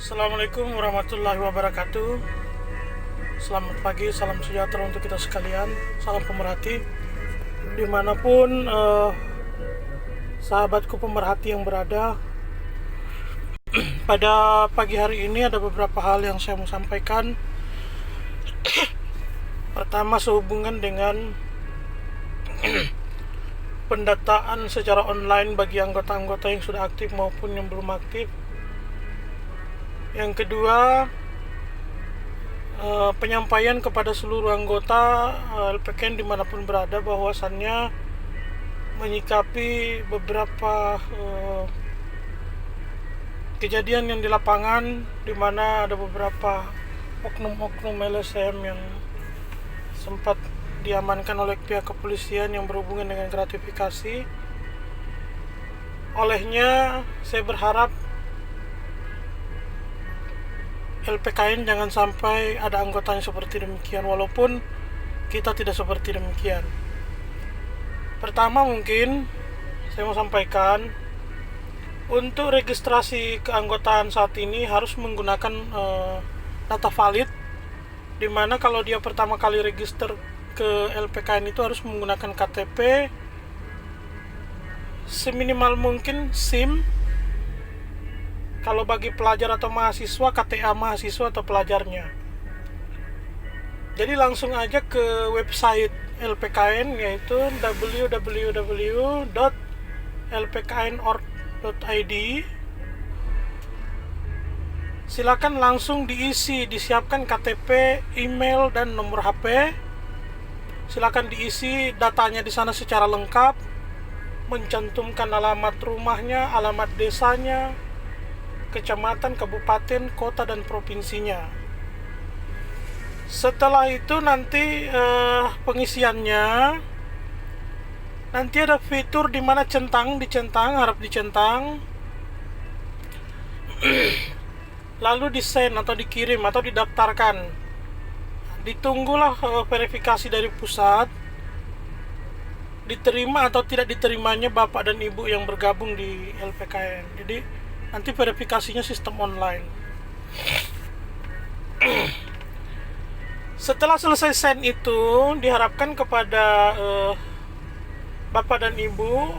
Assalamualaikum warahmatullahi wabarakatuh. Selamat pagi, salam sejahtera untuk kita sekalian. Salam pemerhati dimanapun sahabatku pemerhati yang berada. Pada pagi hari ini ada beberapa hal yang saya mau sampaikan. Pertama, sehubungan dengan pendataan secara online bagi anggota-anggota yang sudah aktif maupun yang belum aktif. Yang kedua, penyampaian kepada seluruh anggota LPKN dimanapun berada bahwasannya menyikapi beberapa kejadian yang di lapangan, di mana ada beberapa oknum-oknum LSM yang sempat diamankan oleh pihak kepolisian yang berhubungan dengan gratifikasi. Olehnya saya berharap LPKN jangan sampai ada anggotanya seperti demikian, walaupun kita tidak seperti demikian. Pertama, mungkin saya mau sampaikan untuk registrasi keanggotaan saat ini harus menggunakan data valid, dimana kalau dia pertama kali register ke LPKN itu harus menggunakan KTP, seminimal mungkin SIM. Kalau bagi pelajar atau mahasiswa, KTA mahasiswa atau pelajarnya. Jadi langsung aja ke website LPKN, yaitu www.lpkn.org.id. Silakan langsung disiapkan KTP, email, dan nomor HP. Silakan diisi datanya di sana secara lengkap, mencantumkan alamat rumahnya, alamat desanya, kecamatan, kabupaten, kota, dan provinsinya. Setelah itu nanti pengisiannya, nanti ada fitur di mana harap dicentang, lalu disend atau dikirim atau didaftarkan. Ditunggulah verifikasi dari pusat, diterima atau tidak diterimanya bapak dan ibu yang bergabung di LPKN. Jadi nanti verifikasinya sistem online. Setelah selesai send itu, diharapkan kepada bapak dan ibu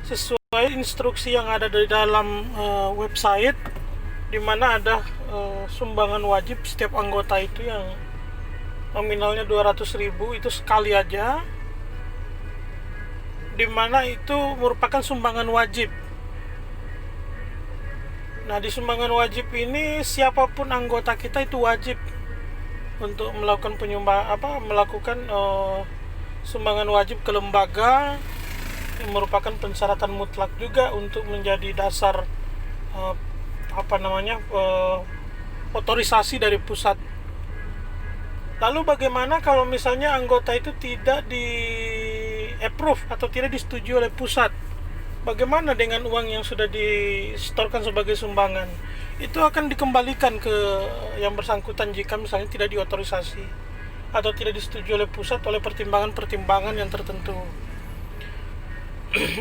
sesuai instruksi yang ada di dalam website, di mana ada sumbangan wajib setiap anggota itu yang nominalnya 200.000, itu sekali aja, di mana itu merupakan sumbangan wajib. Nah, di sumbangan wajib ini siapapun anggota kita itu wajib untuk melakukan sumbangan wajib ke lembaga, yang merupakan persyaratan mutlak juga untuk menjadi dasar otorisasi dari pusat. Lalu bagaimana kalau misalnya anggota itu tidak di approve atau tidak disetujui oleh pusat? Bagaimana dengan uang yang sudah disetorkan sebagai sumbangan? Itu akan dikembalikan ke yang bersangkutan jika misalnya tidak diotorisasi atau tidak disetujui oleh pusat oleh pertimbangan-pertimbangan yang tertentu.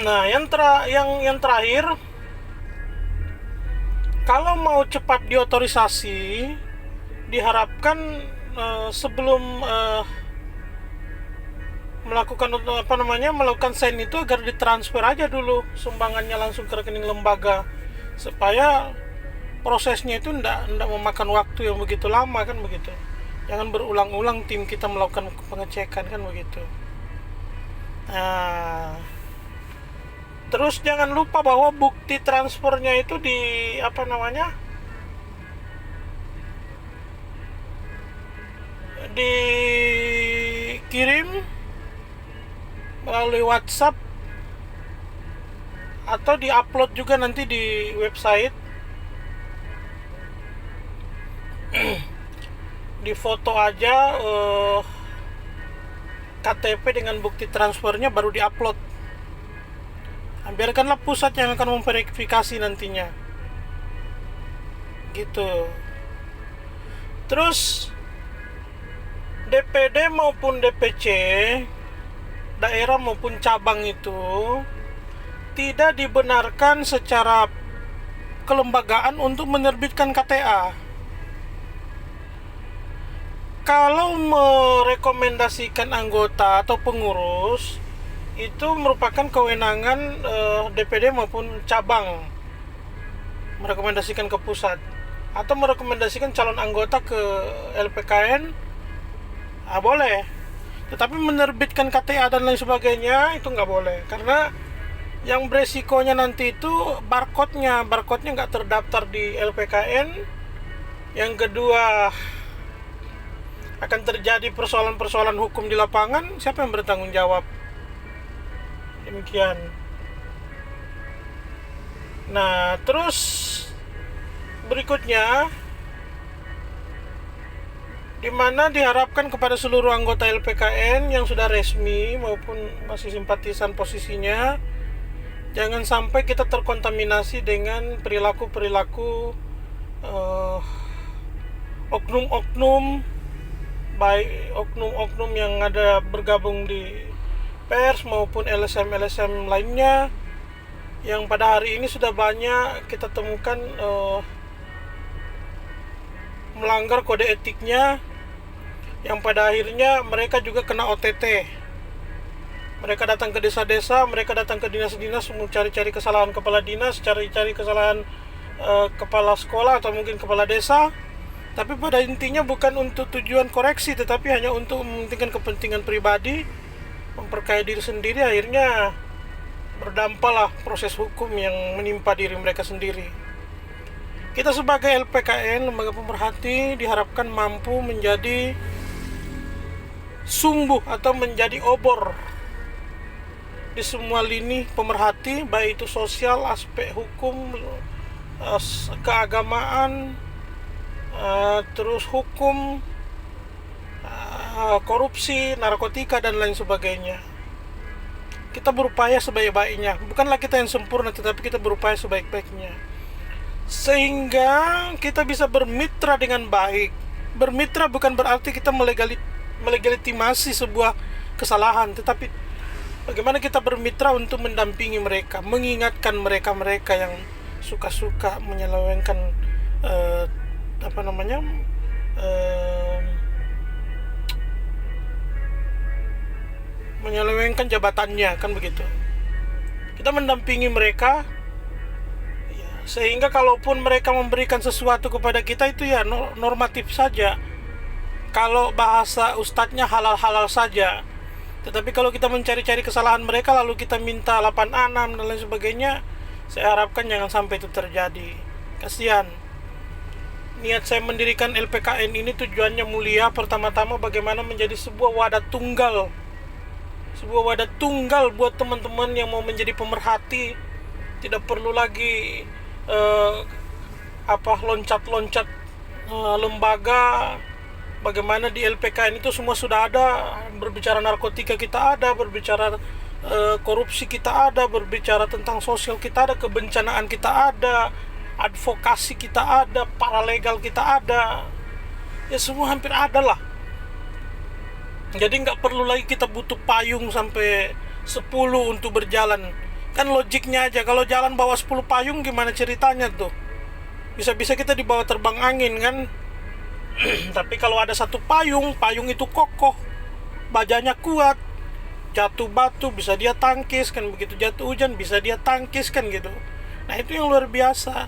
Nah, yang terakhir, kalau mau cepat diotorisasi, diharapkan sebelum melakukan send itu agar ditransfer aja dulu sumbangannya langsung ke rekening lembaga, supaya prosesnya itu tidak memakan waktu yang begitu lama, kan begitu. Jangan berulang-ulang tim kita melakukan pengecekan, kan begitu. Nah, terus jangan lupa bahwa bukti transfernya itu dikirim melalui WhatsApp atau diupload juga nanti di website. Di foto aja KTP dengan bukti transfernya, baru diupload. Nah, biarkanlah pusat yang akan memverifikasi nantinya, gitu. Terus DPD maupun DPC, daerah maupun cabang, itu tidak dibenarkan secara kelembagaan untuk menerbitkan KTA. Kalau merekomendasikan anggota atau pengurus itu merupakan kewenangan DPD maupun cabang, merekomendasikan ke pusat atau merekomendasikan calon anggota ke LPKN, boleh. Tetapi menerbitkan KTA dan lain sebagainya itu nggak boleh, karena yang beresikonya nanti itu barcode-nya nggak terdaftar di LPKN. Yang kedua, akan terjadi persoalan-persoalan hukum di lapangan. Siapa yang bertanggung jawab? Demikian. Nah, terus berikutnya, di mana diharapkan kepada seluruh anggota LPKN yang sudah resmi maupun masih simpatisan posisinya, jangan sampai kita terkontaminasi dengan perilaku-perilaku oknum-oknum, baik oknum-oknum yang ada bergabung di pers maupun LSM-LSM lainnya, yang pada hari ini sudah banyak kita temukan melanggar kode etiknya, yang pada akhirnya mereka juga kena OTT. Mereka datang ke desa-desa, mereka datang ke dinas-dinas mencari-cari kesalahan kepala dinas, cari-cari kesalahan kepala sekolah atau mungkin kepala desa, tapi pada intinya bukan untuk tujuan koreksi, tetapi hanya untuk mementingkan kepentingan pribadi, memperkaya diri sendiri. Akhirnya berdampaklah proses hukum yang menimpa diri mereka sendiri. Kita sebagai LPKN, lembaga pemerhati, diharapkan mampu menjadi sumbu atau menjadi obor di semua lini pemerhati, baik itu sosial, aspek hukum, keagamaan, terus hukum, korupsi, narkotika dan lain sebagainya. Kita berupaya sebaik-baiknya. Bukanlah kita yang sempurna, tetapi kita berupaya sebaik-baiknya, sehingga kita bisa bermitra dengan baik. Bermitra bukan berarti kita melegitimasi sebuah kesalahan, tetapi bagaimana kita bermitra untuk mendampingi mereka, mengingatkan mereka yang suka-suka menyelewengkan menyelewengkan jabatannya, kan begitu. Kita mendampingi mereka ya, sehingga kalaupun mereka memberikan sesuatu kepada kita itu ya normatif saja. Kalau bahasa ustadznya halal-halal saja. Tetapi kalau kita mencari-cari kesalahan mereka lalu kita minta 86 dan lain sebagainya, saya harapkan jangan sampai itu terjadi. Kasihan. Niat saya mendirikan LPKN ini tujuannya mulia. Pertama-tama bagaimana menjadi sebuah wadah tunggal. Sebuah wadah tunggal buat teman-teman yang mau menjadi pemerhati. Tidak perlu lagi loncat-loncat lembaga. Bagaimana di LPKN itu semua sudah ada. Berbicara narkotika kita ada, berbicara korupsi kita ada, berbicara tentang sosial kita ada, kebencanaan kita ada, advokasi kita ada, paralegal kita ada. Ya semua hampir ada lah. Jadi nggak perlu lagi kita butuh payung sampai 10 untuk berjalan. Kan logiknya aja, kalau jalan bawa 10 payung gimana ceritanya tuh? Bisa-bisa kita dibawa terbang angin kan? Tapi kalau ada satu payung itu kokoh, bajanya kuat, jatuh batu bisa dia tangkis kan, begitu jatuh hujan bisa dia tangkis kan gitu. Nah itu yang luar biasa.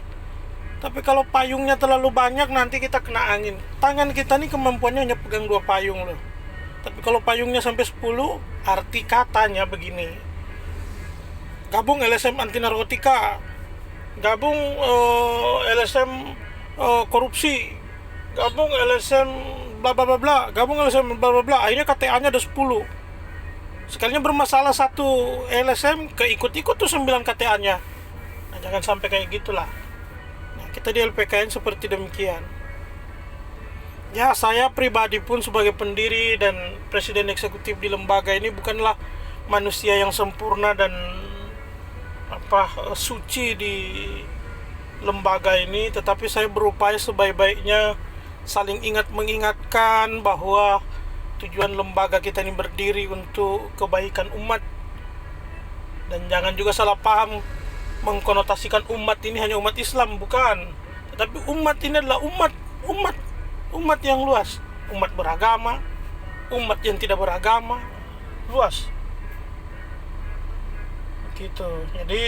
Tapi kalau payungnya terlalu banyak nanti kita kena angin. Tangan kita nih kemampuannya hanya pegang 2 payung loh. Tapi kalau payungnya sampai 10, arti katanya begini. Gabung LSM anti narkotika, gabung LSM korupsi, gabung LSM bla bla bla bla, gabung LSM bla bla bla, akhirnya KTA-nya ada 10. Sekalinya bermasalah satu LSM, keikut-ikut tuh 9 KTA-nya. Nah, jangan sampai kayak gitulah. Nah, kita di LPKN seperti demikian. Ya, saya pribadi pun sebagai pendiri dan presiden eksekutif di lembaga ini bukanlah manusia yang sempurna dan suci di lembaga ini, tetapi saya berupaya sebaik-baiknya saling mengingatkan bahwa tujuan lembaga kita ini berdiri untuk kebaikan umat. Dan jangan juga salah paham mengkonotasikan umat ini hanya umat Islam, bukan. Tetapi umat ini adalah umat yang luas, umat beragama, umat yang tidak beragama, luas. Gitu. Jadi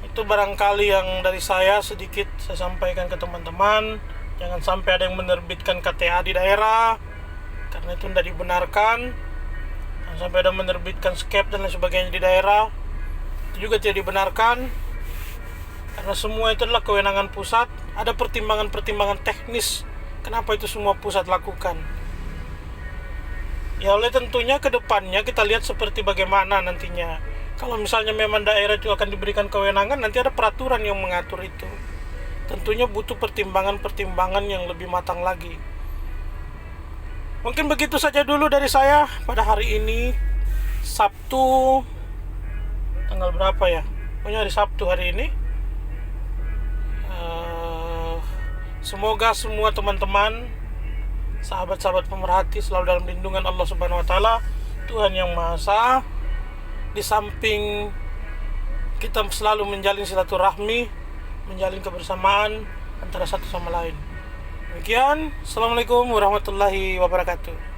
itu barangkali yang dari saya sedikit saya sampaikan ke teman-teman. Jangan sampai ada yang menerbitkan KTA di daerah, karena itu tidak dibenarkan. Jangan sampai ada menerbitkan skep dan lain sebagainya di daerah, itu juga tidak dibenarkan, karena semua itu adalah kewenangan pusat. Ada pertimbangan-pertimbangan teknis kenapa itu semua pusat lakukan. Ya oleh tentunya ke depannya kita lihat seperti bagaimana nantinya. Kalau misalnya memang daerah itu akan diberikan kewenangan, nanti ada peraturan yang mengatur itu. Tentunya butuh pertimbangan-pertimbangan yang lebih matang lagi. Mungkin begitu saja dulu dari saya pada hari ini, Sabtu tanggal berapa ya? Pokoknya hari Sabtu hari ini. Semoga semua teman-teman, sahabat-sahabat pemerhati selalu dalam lindungan Allah Subhanahu wa taala, Tuhan yang Maha Esa. Di samping kita selalu menjalin silaturahmi, menjalin kebersamaan antara satu sama lain. Demikian, Assalamualaikum warahmatullahi wabarakatuh.